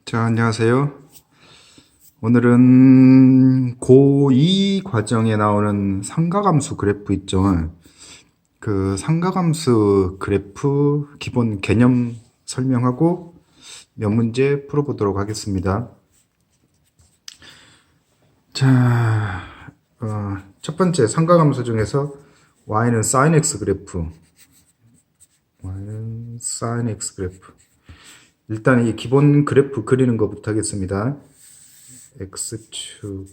자, 안녕하세요. 오늘은 고2 과정에 나오는 상가감수 그래프 있죠. 그 상가감수 그래프 기본 개념 설명하고 몇 문제 풀어보도록 하겠습니다. 자, 첫 번째 상가감수 중에서 y는 sin x 그래프. y는 sin x 그래프. 일단 이 기본 그래프 그리는 것부터 하겠습니다. x축,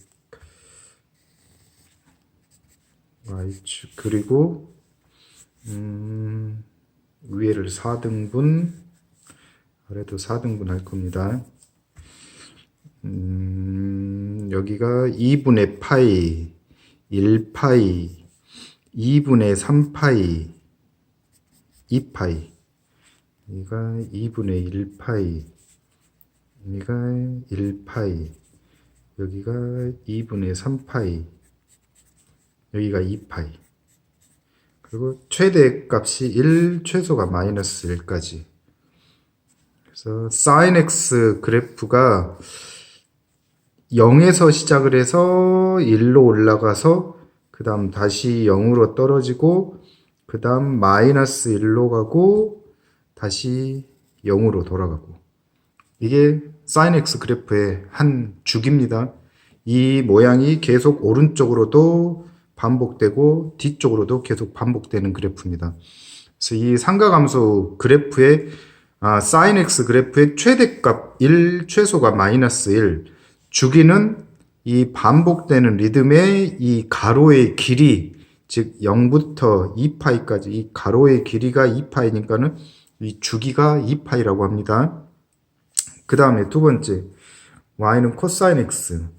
y축 그리고 위에를 4등분, 아래도 4등분 할 겁니다. 여기가 2분의 파이, 1파이, 2분의 3파이, 2파이, 여기가 2분의 1파이, 여기가 1파이, 여기가 2분의 3파이, 여기가 2파이. 그리고 최대 값이 1, 최소가 마이너스 1까지. 그래서 sin x 그래프가 0에서 시작을 해서 1로 올라가서 그 다음 다시 0으로 떨어지고 그 다음 마이너스 1로 가고 다시 0으로 돌아가고, 이게 sin x 그래프의 한 주기입니다. 이 모양이 계속 오른쪽으로도 반복되고 뒤쪽으로도 계속 반복되는 그래프입니다. 그래서 이 상가감수 그래프의 sin x 그래프의 최대값 1, 최소가 마이너스 1, 주기는 이 반복되는 리듬의 이 가로의 길이, 즉 0부터 2파이까지 이 가로의 길이가 2파이니까는 이 주기가 2파이라고 합니다. 그 다음에 두 번째, y는 코사인 x.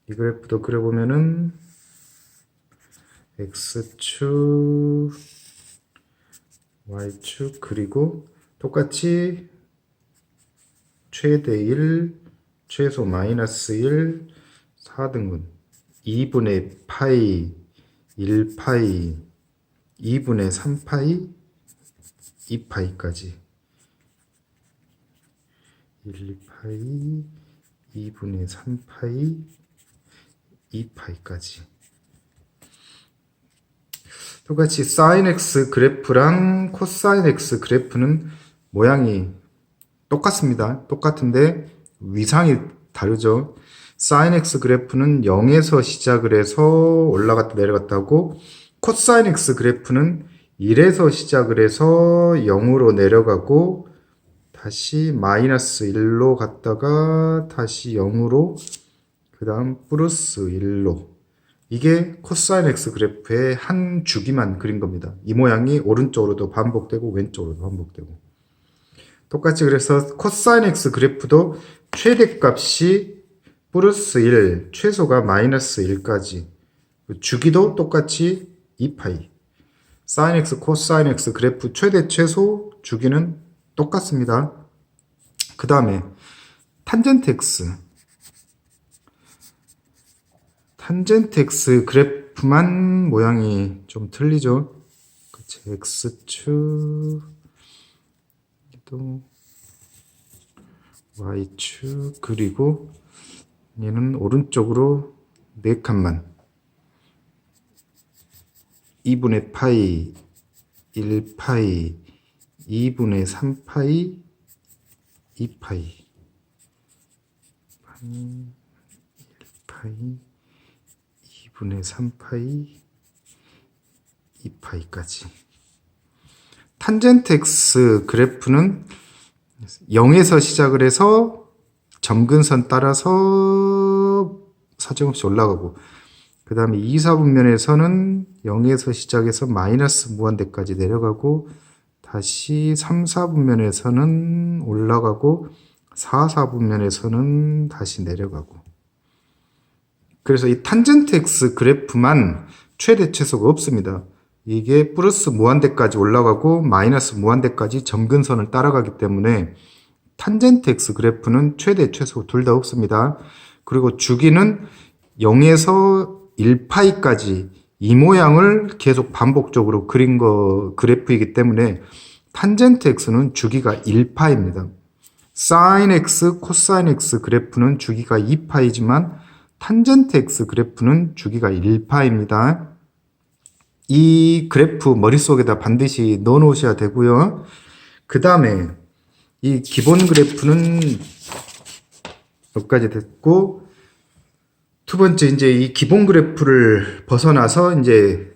이 그래프도 그려보면은 x축, y축 그리고 똑같이 최대 1, 최소 마이너스 1, 4등분, 2분의 파이, 1파이, 2분의 3파이, 2파이까지, 1파이, 2분의 3파이, 2파이까지. 똑같이 sin x 그래프랑 코사인 x 그래프는 모양이 똑같습니다. 똑같은데 위상이 다르죠. sin x 그래프는 0에서 시작을 해서 올라갔다 내려갔다 하고, 코사인 x 그래프는 1에서 시작을 해서 0으로 내려가고 다시 마이너스 1로 갔다가 다시 0으로 그 다음 플러스 1로, 이게 코사인 x 그래프의 한 주기만 그린 겁니다. 이 모양이 오른쪽으로도 반복되고 왼쪽으로도 반복되고 똑같이, 그래서 코사인 x 그래프도 최대값이 플러스 1, 최소가 마이너스 1까지, 주기도 똑같이 2파이. sin x, 코사인 x 그래프 최대 최소 주기는 똑같습니다. 그 다음에 탄젠트 x. 탄젠트 x 그래프만 모양이 좀 틀리죠. 그치, x축, 또 y축, 그리고 얘는 오른쪽으로 4칸만, 2분의 파이, 1파이, 2분의 3파이, 2파이, 1파이, 2분의 3파이, 2파이까지. 탄젠트 x 그래프는 0에서 시작을 해서 점근선 따라서 사정없이 올라가고, 그 다음에 2, 4분면에서는 0에서 시작해서 마이너스 무한대까지 내려가고, 다시 3, 4분면에서는 올라가고, 4, 4분면에서는 다시 내려가고. 그래서 이 탄젠트 x 그래프만 최대 최소가 없습니다. 이게 플러스 무한대까지 올라가고 마이너스 무한대까지 점근선을 따라가기 때문에 탄젠트 x 그래프는 최대 최소 둘 다 없습니다. 그리고 주기는 0에서 1파이까지 이 모양을 계속 반복적으로 그린 그래프이기 때문에 탄젠트 x는 주기가 1파입니다. sin x, 코사인 x 그래프는 주기가 2파이지만 탄젠트 x 그래프는 주기가 1파입니다. 이 그래프 머릿속에다 반드시 넣어 놓으셔야 되고요. 그 다음에 이 기본 그래프는 여기까지 됐고, 두 번째 이제 이 기본 그래프를 벗어나서 이제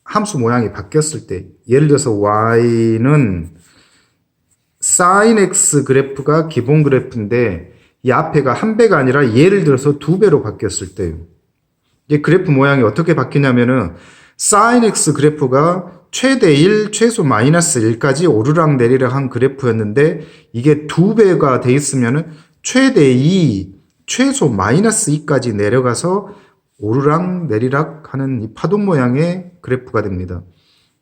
함수 모양이 바뀌었을 때, 예를 들어서 y는 sin x 그래프가 기본 그래프인데 이 앞에가 한 배가 아니라 예를 들어서 두 배로 바뀌었을 때, 이제 그래프 모양이 어떻게 바뀌냐면은 sin x 그래프가 최대 1, 최소 마이너스 1까지 오르락 내리락 한 그래프였는데 이게 두 배가 돼 있으면은 최대 2, 최소 마이너스 2까지 내려가서 오르락 내리락 하는 이 파동 모양의 그래프가 됩니다.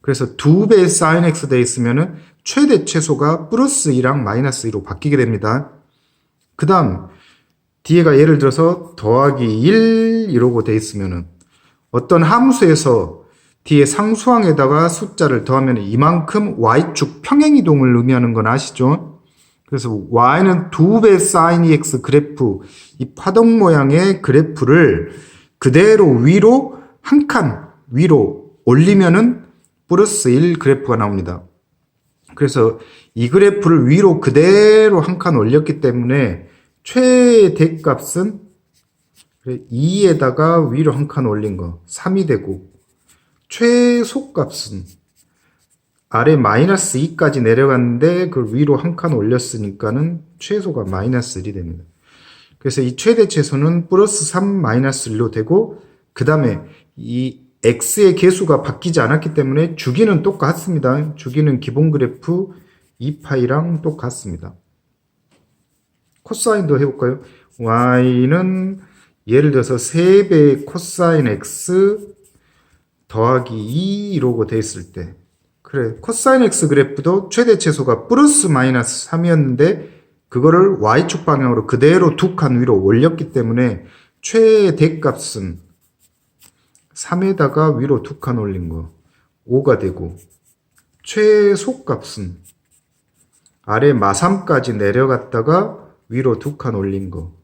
그래서 두 배의 sin x 돼 있으면은 최대 최소가 플러스 2랑 마이너스 2로 바뀌게 됩니다. 그 다음 뒤에가 예를 들어서 더하기 1 이러고 돼 있으면은 어떤 함수에서 뒤에 상수항에다가 숫자를 더하면 이만큼 y축 평행이동을 의미하는 건 아시죠? 그래서 y는 두 배 sin x 그래프, 이 파동 모양의 그래프를 그대로 위로 한 칸 위로 올리면은 플러스 1 그래프가 나옵니다. 그래서 이 그래프를 위로 그대로 한 칸 올렸기 때문에 최대값은 2에다가 위로 한 칸 올린 거 3이 되고, 최소값은 아래 마이너스 2까지 내려갔는데 그걸 위로 한 칸 올렸으니까는 최소가 마이너스 1이 됩니다. 그래서 이 최대 최소는 플러스 3 마이너스 1로 되고, 그 다음에 이 x의 개수가 바뀌지 않았기 때문에 주기는 똑같습니다. 주기는 기본 그래프 2파이랑 똑같습니다. 코사인도 해볼까요? y는 예를 들어서 3배 코사인 x 더하기 2 이러고 돼 있을 때, 그래 코사인 x 그래프도 최대 최소가 플러스 마이너스 3이었는데 그거를 y축 방향으로 그대로 두 칸 위로 올렸기 때문에 최대값은 3에다가 위로 두 칸 올린 거 5가 되고, 최소값은 아래 마3까지 내려갔다가 위로 두 칸 올린 거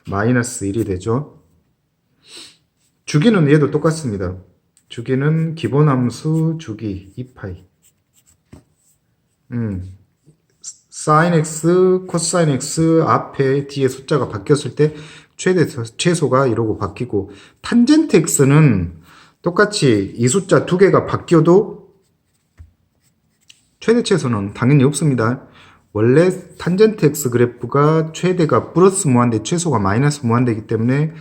마이너스 1이 되죠. 주기는 얘도 똑같습니다. 주기는 기본함수 주기 2파이. sin x, 코사인 x 앞에 뒤에 숫자가 바뀌었을 때 최대 최소가 이러고 바뀌고, 탄젠트 x는 똑같이 이 숫자 두 개가 바뀌어도 최대 최소는 당연히 없습니다. 원래 탄젠트 x 그래프가 최대가 플러스 무한대, 최소가 마이너스 무한대이기 때문에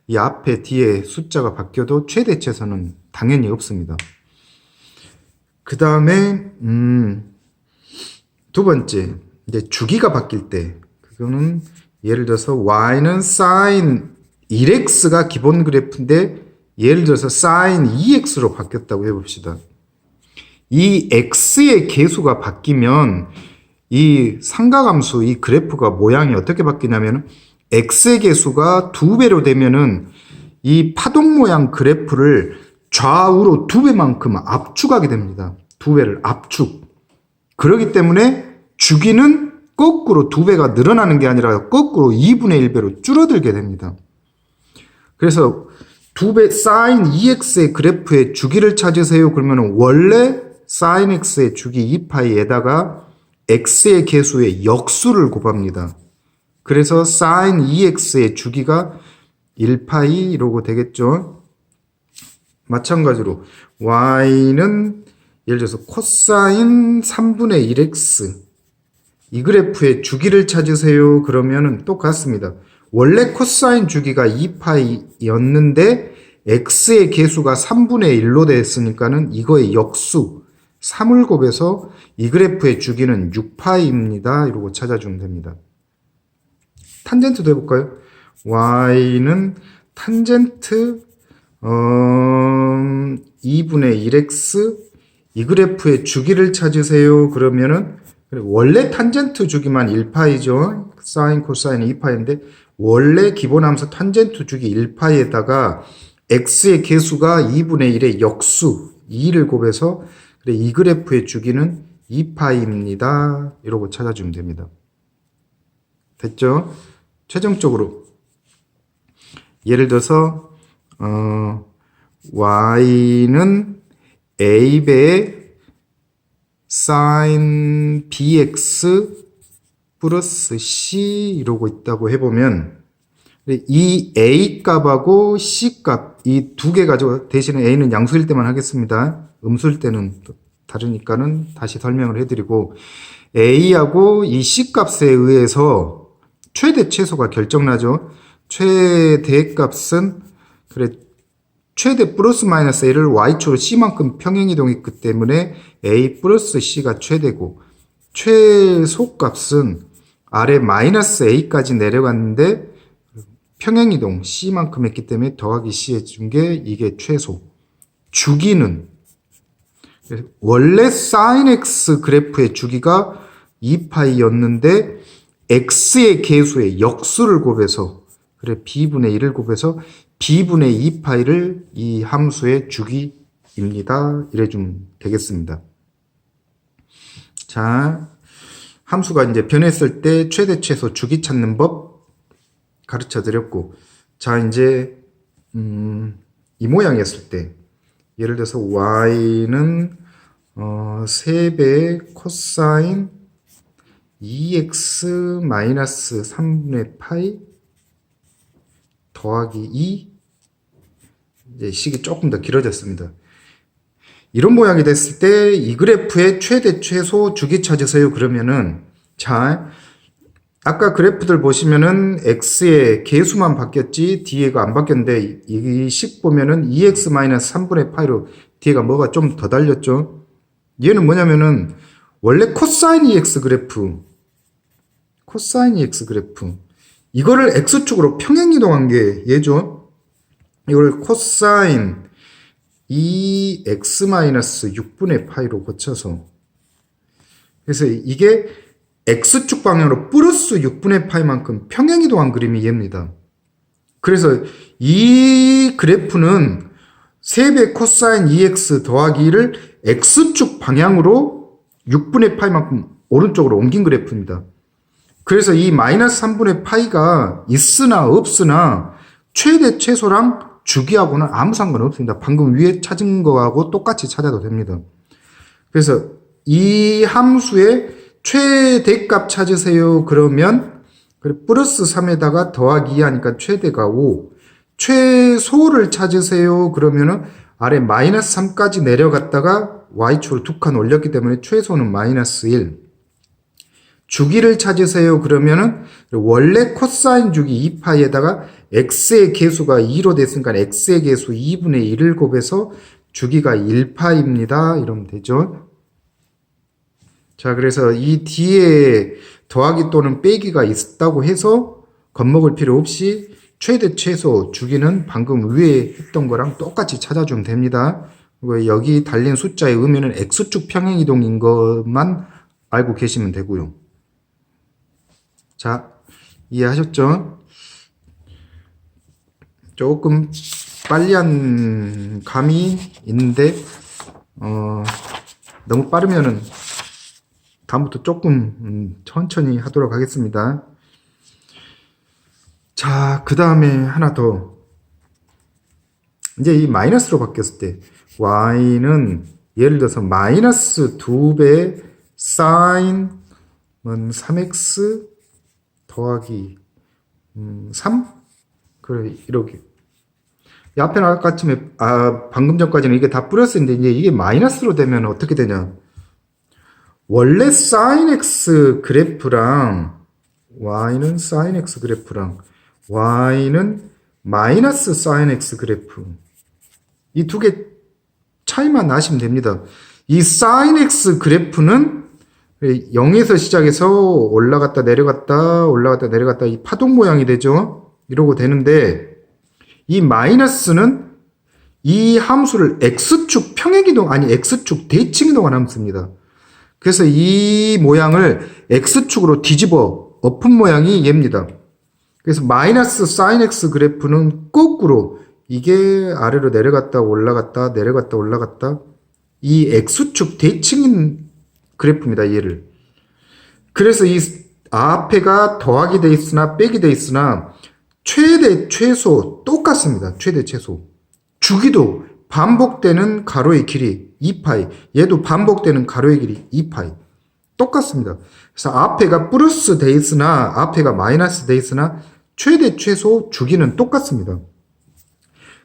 이 앞에 뒤에 숫자가 바뀌어도 최대 최소는 당연히 없습니다. 그 다음에 두 번째, 이제 주기가 바뀔 때, 그거는 예를 들어서 y는 sin 1x가 기본 그래프인데 예를 들어서 sin 2x로 바뀌었다고 해봅시다. 이 x의 개수가 바뀌면 이 삼각함수 이 그래프가 모양이 어떻게 바뀌냐면, x의 개수가 2배로 되면은 이 파동 모양 그래프를 좌우로 2배만큼 압축하게 됩니다. 2배를 압축. 그렇기 때문에 주기는 거꾸로 2배가 늘어나는 게 아니라 거꾸로 2분의 1배로 줄어들게 됩니다. 그래서 2배 sin 2x의 그래프의 주기를 찾으세요. 그러면 원래 sin x의 주기 2파이에다가 x의 개수의 역수를 곱합니다. 그래서 sin 2x의 주기가 1파이 이러고 되겠죠. 마찬가지로 y는 예를 들어서 코사인 3분의 1x 이 그래프의 주기를 찾으세요. 그러면은 똑같습니다. 원래 코사인 주기가 2파이였는데 x의 개수가 3분의 1로 됐으니까는 이거의 역수 3을 곱해서 이 그래프의 주기는 6파이입니다. 이러고 찾아주면 됩니다. 탄젠트도 해볼까요? y는 탄젠트 2분의 1x 이 그래프의 주기를 찾으세요. 그러면은 원래 탄젠트 주기만 1파이죠. 사인 코사인 2파이인데 원래 기본함수 탄젠트 주기 1파이에다가 x의 개수가 2분의 1의 역수 2를 곱해서 이 그래프의 주기는 2파이입니다. 이러고 찾아주면 됩니다. 됐죠? 최종적으로 예를 들어서 y는 a배의 sin bx 플러스 c 이러고 있다고 해보면 이 a 값하고 c 값 이 두 개 가지고 대신에 a는 양수일 때만 하겠습니다. 음수일 때는 또 다르니까는 다시 설명을 해드리고 a하고 이 c 값에 의해서 최대 최소가 결정나죠. 최대 값은 그래 최대 플러스 마이너스 a를 y축으로 c만큼 평행이동했기 때문에 a 플러스 c가 최대고 최소 값은 아래 마이너스 a까지 내려갔는데 평행이동 c만큼 했기 때문에 더하기 c 해준 게 이게 최소. 주기는 원래 sin x 그래프의 주기가 2파이였는데 x의 계수의 역수를 곱해서 그래 b분의 1을 곱해서 b분의 2파이를 이 함수의 주기입니다. 이래주면 되겠습니다. 자, 함수가 이제 변했을 때 최대 최소 주기 찾는 법 가르쳐 드렸고, 자 이제 이 모양이었을 때 예를 들어서 y는 3배의 코사인 2x 마이너스 3분의 파이 더하기 2 이제 식이 조금 더 길어졌습니다. 이런 모양이 됐을 때 이 그래프의 최대 최소 주기 찾으세요. 그러면은 자 아까 그래프들 보시면은 x의 계수만 바뀌었지 뒤에가 안 바뀌었는데 이 식 보면은 2x 마이너스 3분의 파이로 뒤에가 뭐가 좀 더 달렸죠. 얘는 뭐냐면은 원래 코사인 2x 그래프 이거를 x축으로 평행이동한 게 얘죠. 이걸 코사인 2x 마이너스 6분의 파이로 고쳐서 그래서 이게 x축 방향으로 플러스 6분의 파이만큼 평행이동한 그림이 얘입니다. 그래서 이 그래프는 3배 코사인 2x 더하기 1을 x축 방향으로 6분의 파이만큼 오른쪽으로 옮긴 그래프입니다. 그래서 이 마이너스 3분의 파이가 있으나 없으나 최대 최소랑 주기하고는 아무 상관없습니다. 방금 위에 찾은 거하고 똑같이 찾아도 됩니다. 그래서 이 함수의 최대값 찾으세요. 그러면 플러스 3에다가 더하기 2 하니까 최대가 5. 최소를 찾으세요. 그러면은 아래 마이너스 3까지 내려갔다가 y축을 2칸 올렸기 때문에 최소는 마이너스 1. 주기를 찾으세요. 그러면은 원래 코사인 주기 2파이에다가 x의 계수가 2로 됐으니까 x의 계수 2분의 1을 곱해서 주기가 1파입니다. 이러면 되죠. 자, 그래서 이 뒤에 더하기 또는 빼기가 있다고 해서 겁먹을 필요 없이 최대 최소 주기는 방금 위에 했던 거랑 똑같이 찾아주면 됩니다. 여기 달린 숫자의 의미는 x축 평행이동인 것만 알고 계시면 되고요. 자, 이해하셨죠? 조금 빨리한 감이 있는데 너무 빠르면은 다음부터 조금 천천히 하도록 하겠습니다. 자, 그 다음에 하나 더. 이제 이 마이너스로 바뀌었을 때 y는 예를 들어서 마이너스 2배 sin 3x 더하기 3? 그래, 이렇게. 이 앞에 아까쯤에 방금 전까지는 이게 다 플러스인데 이제 이게 마이너스로 되면 어떻게 되냐? 원래 sin x 그래프랑 y는 sin x 그래프랑 y는 마이너스 sin x 그래프 이 두 개 차이만 아시면 됩니다. 이 sin x 그래프는 0에서 시작해서 올라갔다 내려갔다 이 파동 모양이 되죠. 이러고 되는데 이 마이너스는 이 함수를 x축 평행이동 아니 x축 대칭이동한 함수입니다. 그래서 이 모양을 x축으로 뒤집어 엎은 모양이 얘입니다. 그래서 마이너스 sin x 그래프는 거꾸로 이게 아래로 내려갔다 올라갔다 이 x축 대칭인 그래프입니다. 얘를. 그래서 이 앞에가 더하기 돼 있으나 빼기 돼 있으나 최대 최소 똑같습니다. 최대 최소. 주기도 반복되는 가로의 길이 2파이, 얘도 반복되는 가로의 길이 2파이. 똑같습니다. 그래서 앞에가 플러스 돼 있으나 앞에가 마이너스 돼 있으나 최대 최소 주기는 똑같습니다.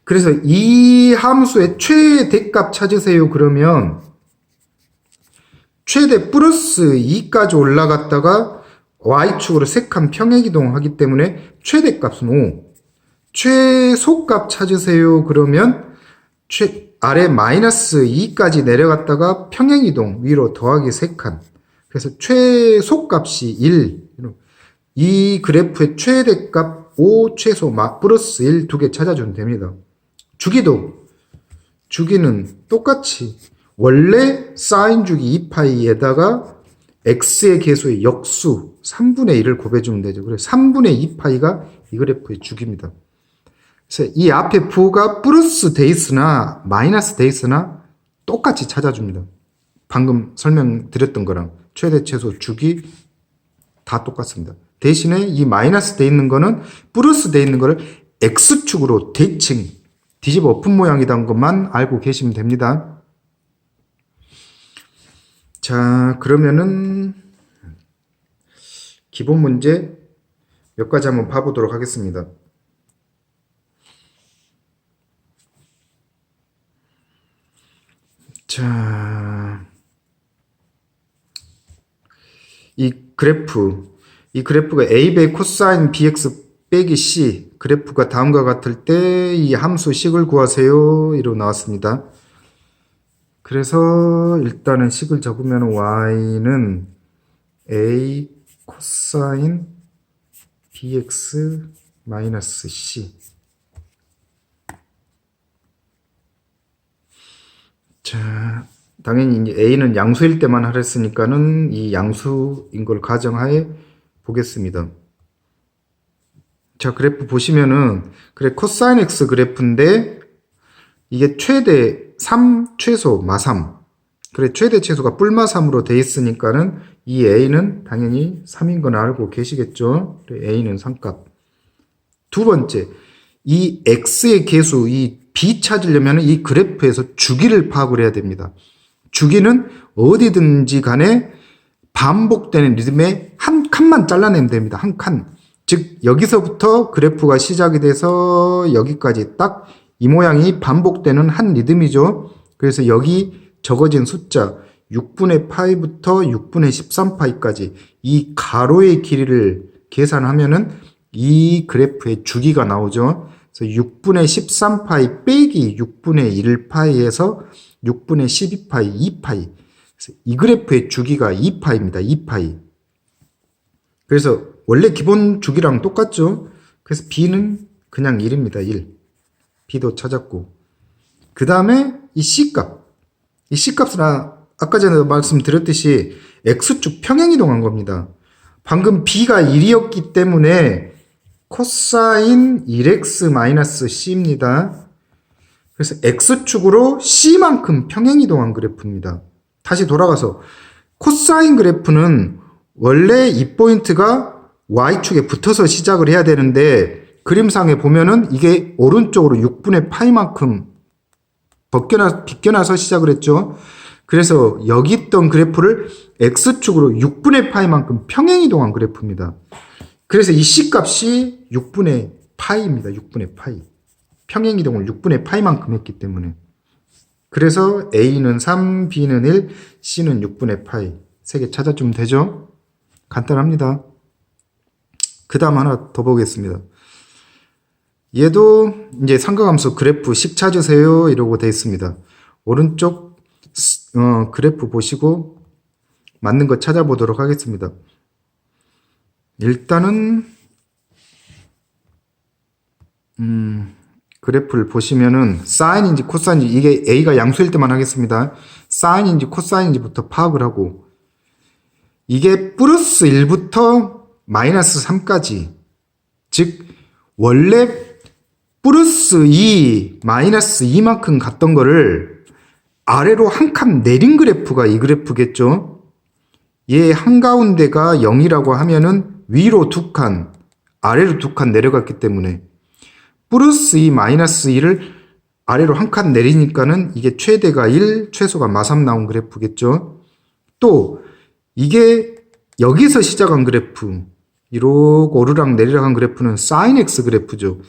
그래서 이 함수의 최대값 찾으세요. 그러면 최대 플러스 2까지 올라갔다가 y축으로 3칸 평행이동하기 때문에 최대값은 5. 최소값 찾으세요. 그러면 아래 마이너스 2까지 내려갔다가 평행이동 위로 더하기 3칸. 그래서 최소값이 1. 이 그래프의 최대값 5, 최소 플러스 1 두 개 찾아주면 됩니다. 주기는 똑같이 원래 사인 주기 2파이에다가 x의 계수의 역수 3분의 1을 곱해주면 되죠. 그래서 3분의 2파이가 이 그래프의 주기입니다. 그래서 이 앞에 부호가 플러스 돼 있으나 마이너스 돼 있으나 똑같이 찾아줍니다. 방금 설명드렸던 거랑 최대 최소 주기 다 똑같습니다. 대신에 이 마이너스 돼 있는 거는 플러스 돼 있는 거를 x축으로 대칭 뒤집어 엎은 모양이란 것만 알고 계시면 됩니다. 자, 그러면은 기본 문제 몇 가지 한번 봐보도록 하겠습니다. 자, 이 그래프가 a배 코사인 bx 빼기 c 그래프가 다음과 같을 때 이 함수 식을 구하세요. 이러고 나왔습니다. 그래서 일단은 식을 적으면 y는 a 코사인 bx 마이너스 c. 자, 당연히 이제 a는 양수일 때만 하랬으니까는 이 양수인 걸 가정하에 보겠습니다. 자, 그래프 보시면은 그래 코사인 x 그래프인데 이게 최대 3 최소 마3 그래 최대 최소가 뿔마3으로 돼 있으니까는 이 a는 당연히 3인 건 알고 계시겠죠. 그래, a는 3값. 두 번째, 이 x의 계수 이 b 찾으려면 이 그래프에서 주기를 파악을 해야 됩니다. 주기는 어디든지 간에 반복되는 리듬의 한 칸만 잘라내면 됩니다. 한 칸. 즉 여기서부터 그래프가 시작이 돼서 여기까지 딱 이 모양이 반복되는 한 리듬이죠. 그래서 여기 적어진 숫자 6분의 파이부터 6분의 13파이까지 이 가로의 길이를 계산하면은 이 그래프의 주기가 나오죠. 그래서 6분의 13파이 빼기 6분의 1파이에서 6분의 12파이 2파이. 그래서 이 그래프의 주기가 2파입니다. 2파이. 그래서 원래 기본 주기랑 똑같죠. 그래서 b는 그냥 1입니다. 1. b도 찾았고. 그 다음에 이 c값. 이 c값은 아까 전에 말씀드렸듯이 x축 평행이동한 겁니다. 방금 b가 1이었기 때문에 코사인 1x-c입니다. 그래서 x축으로 c만큼 평행이동한 그래프입니다. 다시 돌아가서 코사인 그래프는 원래 이 포인트가 y축에 붙어서 시작을 해야 되는데 그림상에 보면은 이게 오른쪽으로 6분의 파이만큼 비껴나서 시작을 했죠. 그래서 여기 있던 그래프를 x축으로 6분의 파이만큼 평행이동한 그래프입니다. 그래서 이 c값이 6분의 파이입니다. 6분의 파이. 평행이동을 6분의 파이만큼 했기 때문에. 그래서 a는 3, b는 1, c는 6분의 파이. 3개 찾아주면 되죠? 간단합니다. 그 다음 하나 더 보겠습니다. 얘도 이제 삼각함수 그래프 식 찾으세요. 이러고 되어 있습니다. 오른쪽 그래프 보시고 맞는 거 찾아보도록 하겠습니다. 일단은 그래프를 보시면은 사인인지 코사인인지 이게 a가 양수일 때만 하겠습니다. 사인인지 코사인인지부터 파악을 하고 이게 플러스 1부터 마이너스 3까지 즉 원래 플러스 2, 마이너스 2만큼 갔던 거를 아래로 한 칸 내린 그래프가 이 그래프겠죠. 얘 한가운데가 0이라고 하면은 위로 2칸, 아래로 2칸 내려갔기 때문에 플러스 2, 마이너스 2를 아래로 한 칸 내리니까는 이게 최대가 1, 최소가 마삼 나온 그래프겠죠. 또 이게 여기서 시작한 그래프, 이렇게 오르락 내리락 한 그래프는 sin x 그래프죠.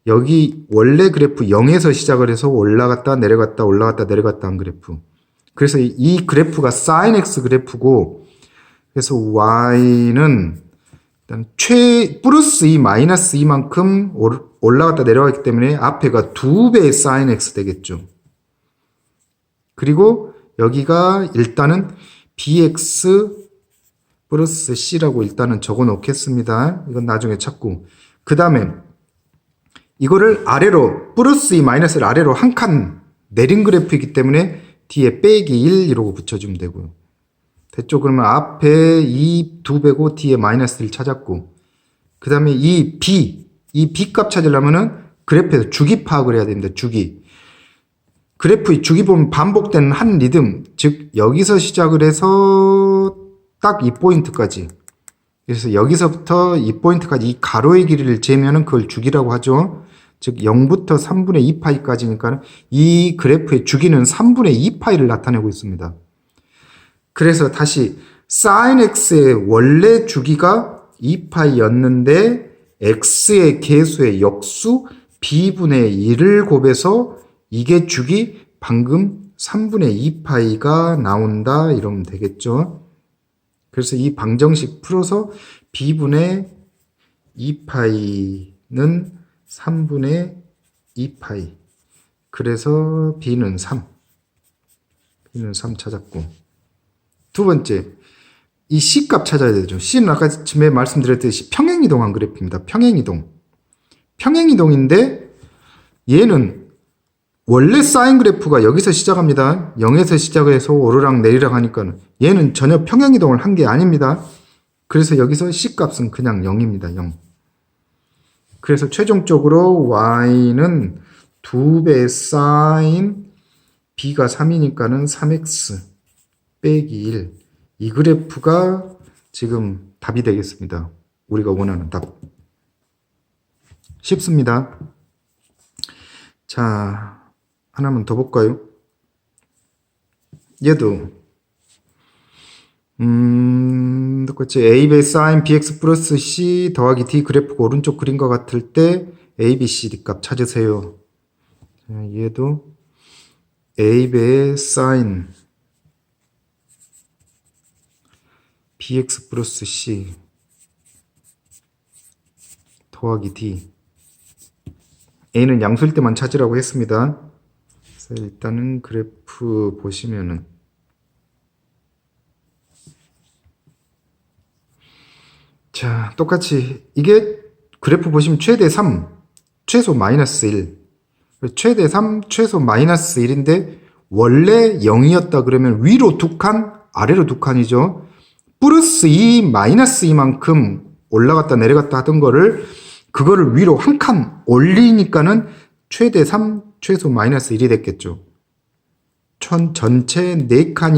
여기 원래 그래프 0에서 시작을 해서 올라갔다 내려갔다 올라갔다 내려갔다 한 그래프. 그래서 이 그래프가 sin x 그래프고, 그래서 y는 일단 플러스 2 마이너스 2만큼 올라갔다 내려갔기 때문에 앞에가 2배의 sin x 되겠죠. 그리고 여기가 일단은 bx 플러스 c라고 일단은 적어 놓겠습니다. 이건 나중에 찾고, 그 다음에 이거를 아래로 플러스 2 마이너스를 아래로 한 칸 내린 그래프이기 때문에 뒤에 빼기 1 이러고 붙여주면 되고요. 됐죠? 그러면 앞에 이 2배고 뒤에 마이너스 1 찾았고, 그 다음에 이 B 값 찾으려면은 그래프에서 주기 파악을 해야 됩니다. 주기. 그래프의 주기 보면 반복되는 한 리듬, 즉 여기서 시작을 해서 딱 이 포인트까지, 그래서 여기서부터 이 포인트까지 이 가로의 길이를 재면은 그걸 주기라고 하죠. 즉 0부터 3분의 2파이까지니까 이 그래프의 주기는 3분의 2파이를 나타내고 있습니다. 그래서 다시 sin x의 원래 주기가 2파이였는데 x의 계수의 역수 b분의 1을 곱해서 이게 주기 방금 3분의 2파이가 나온다 이러면 되겠죠. 그래서 이 방정식 풀어서 b분의 2파이는 3분의 2파이. 그래서 b는 3. b는 3 찾았고. 두 번째, 이 C값 찾아야 되죠. C는 아까 처음에 말씀드렸듯이 평행이동한 그래프입니다. 평행이동. 평행이동인데 얘는 원래 사인 그래프가 여기서 시작합니다. 0에서 시작해서 오르락 내리락 하니까 얘는 전혀 평행이동을 한 게 아닙니다. 그래서 여기서 C값은 그냥 0입니다. 0. 그래서 최종적으로 Y는 2배 사인 B가 3이니까는 3X 빼기 1. 이 그래프가 지금 답이 되겠습니다. 우리가 원하는 답. 쉽습니다. 자, 하나만 더 볼까요? 얘도 똑같이 a배 sin bx 플러스 c 더하기 d 그래프가 오른쪽 그림과 같을 때 a, b, c, d 값 찾으세요. 자, 얘도 a배 sin bx 플러스 c 더하기 d. a는 양수일 때만 찾으라고 했습니다. 그래서 일단은 그래프 보시면은 자, 똑같이 이게 그래프 보시면 최대 3, 최소 마이너스 1. 최대 3, 최소 마이너스 1인데 원래 0이었다 그러면 위로 2칸, 아래로 2칸이죠. 플러스 2, 마이너스 2만큼 올라갔다 내려갔다 하던 거를 그거를 위로 한 칸 올리니까는 최대 3, 최소 마이너스 1이 됐겠죠. 전체 4칸이